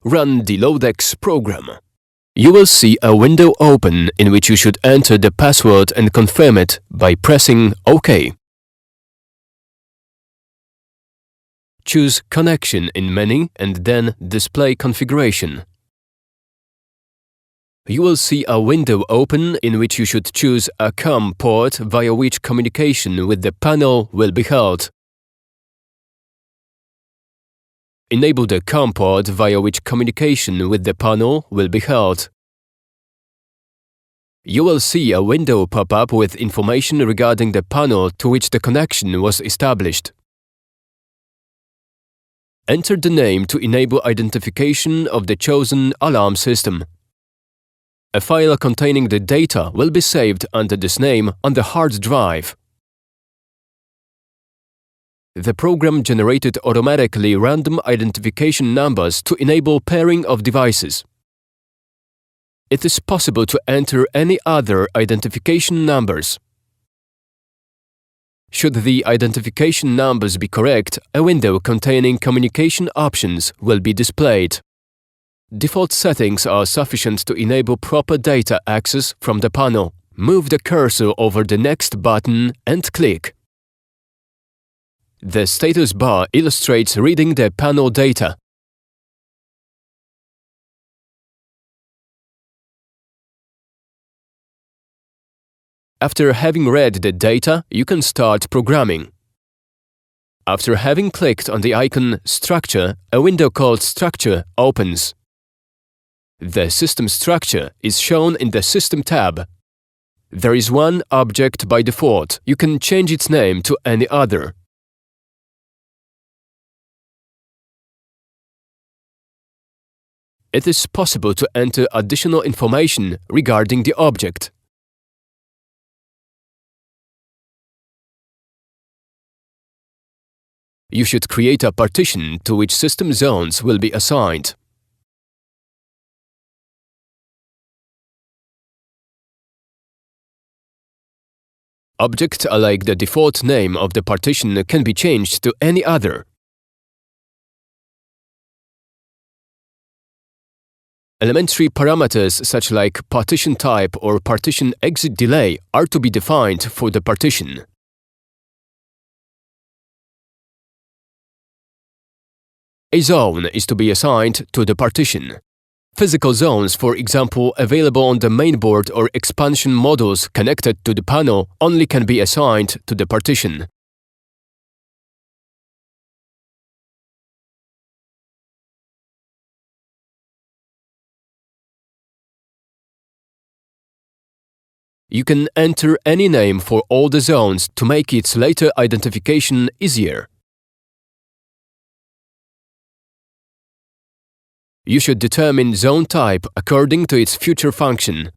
Run the Loadex program. You will see a window open in which you should enter the password and confirm it by pressing OK. Choose Connection in Menu and then Display Configuration. You will see a window open in which you should choose a COM port via which communication with the panel will be held. Enable the COM port via which communication with the panel will be held. You will see a window pop up with information regarding the panel to which the connection was established. Enter the name to enable identification of the chosen alarm system. A file containing the data will be saved under this name on the hard drive. The program generated automatically random identification numbers to enable pairing of devices. It is possible to enter any other identification numbers. Should the identification numbers be correct, a window containing communication options will be displayed. Default settings are sufficient to enable proper data access from the panel. Move the cursor over the next button and click. The status bar illustrates reading the panel data. After having read the data, you can start programming. After having clicked on the icon Structure, a window called Structure opens. The system structure is shown in the System tab. There is one object by default. You can change its name to any other. It is possible to enter additional information regarding the object. You should create a partition to which system zones will be assigned. Object like the default name of the partition can be changed to any other. Elementary parameters such like partition type or partition exit delay are to be defined for the partition. A zone is to be assigned to the partition. Physical zones, for example, available on the mainboard or expansion modules connected to the panel, only can be assigned to the partition. You can enter any name for all the zones to make its later identification easier. You should determine zone type according to its future function.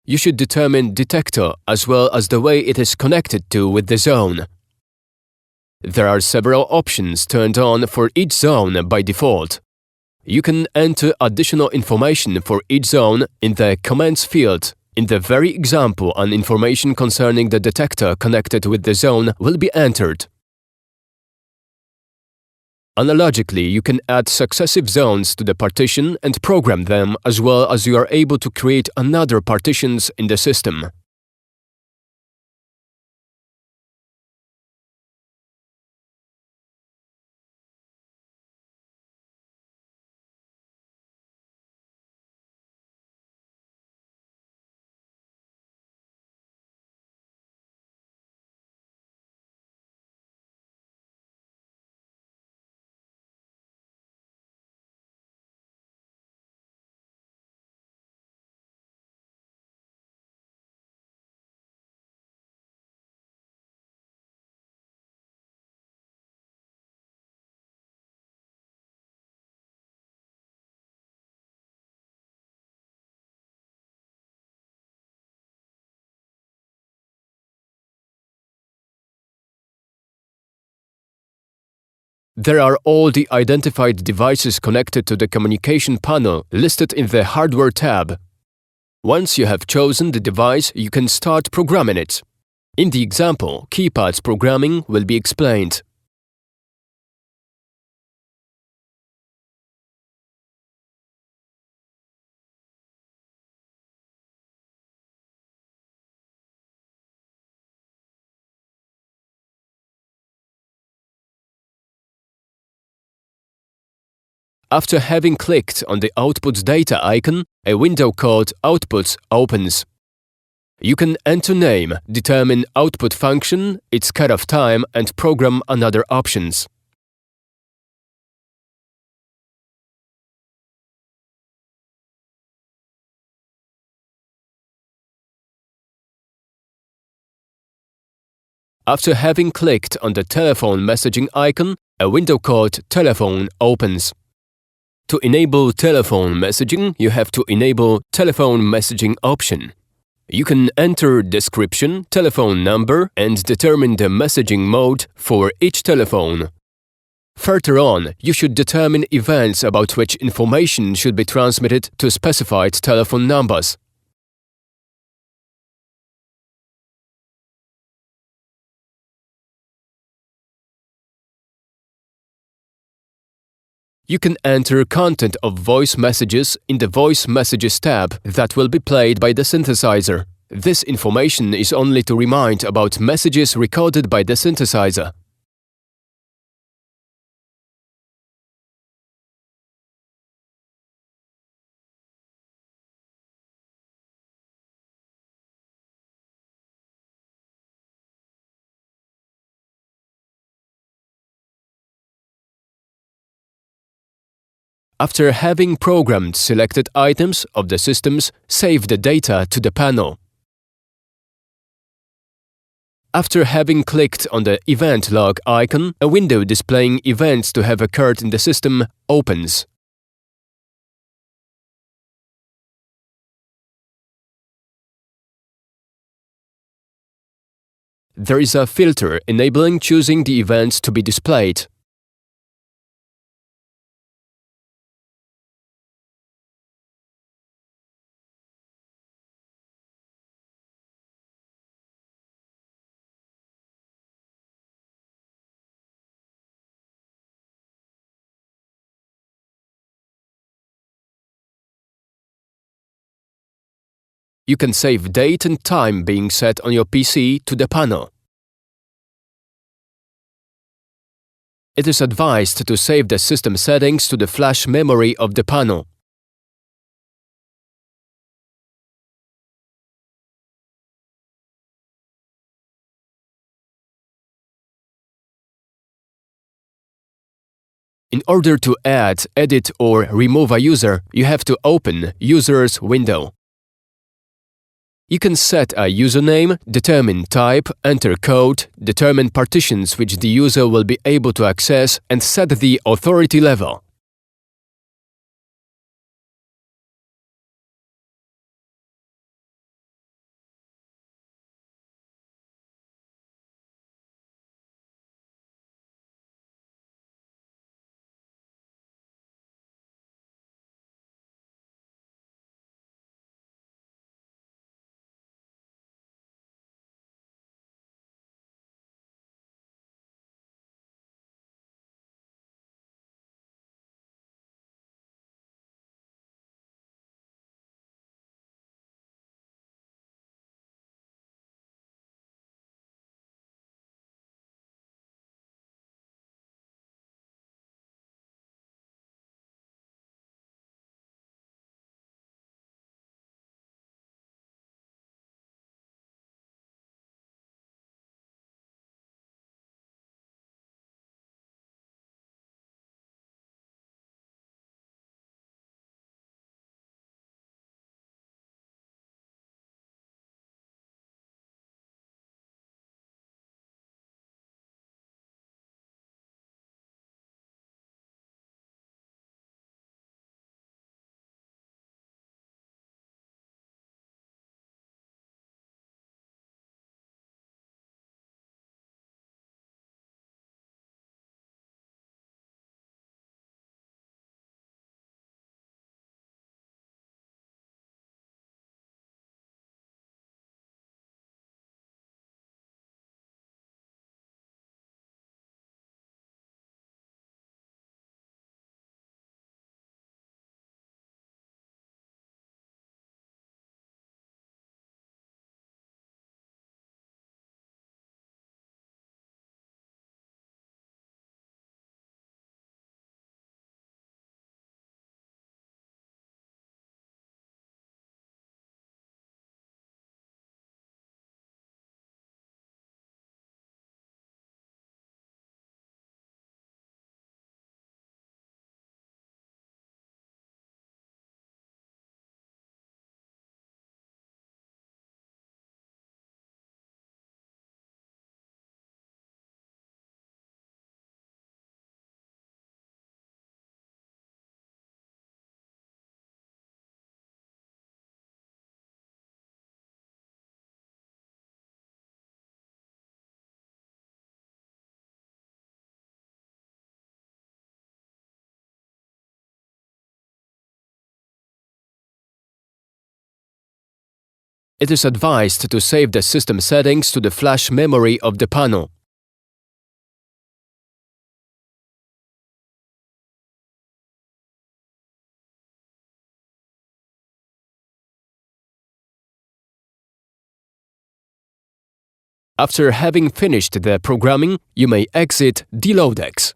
You should determine detector as well as the way it is connected to with the zone. There are several options turned on for each zone by default. You can enter additional information for each zone in the Commands field. In the very example, an information concerning the detector connected with the zone will be entered. Analogically, you can add successive zones to the partition and program them, as well as you are able to create another partitions in the system. There are all the identified devices connected to the communication panel listed in the Hardware tab. Once you have chosen the device, you can start programming it. In the example, keypads programming will be explained. After having clicked on the Output Data icon, a window called Outputs opens. You can enter name, determine output function, its cutoff time, and program another options. After having clicked on the telephone messaging icon, a window called Telephone opens. To enable telephone messaging, you have to enable Telephone Messaging option. You can enter description, telephone number, and determine the messaging mode for each telephone. Further on, you should determine events about which information should be transmitted to specified telephone numbers. You can enter content of voice messages in the Voice Messages tab that will be played by the synthesizer. This information is only to remind about messages recorded by the synthesizer. After having programmed selected items of the systems, save the data to the panel. After having clicked on the Event Log icon, a window displaying events to have occurred in the system opens. There is a filter enabling choosing the events to be displayed. You can save date and time being set on your PC to the panel. It is advised to save the system settings to the flash memory of the panel. In order to add, edit or remove a user, you have to open Users window. You can set a username, determine type, enter code, determine partitions which the user will be able to access, and set the authority level. it is advised to save the system settings to the flash memory of the panel. After having finished the programming, you may exit DLoadX.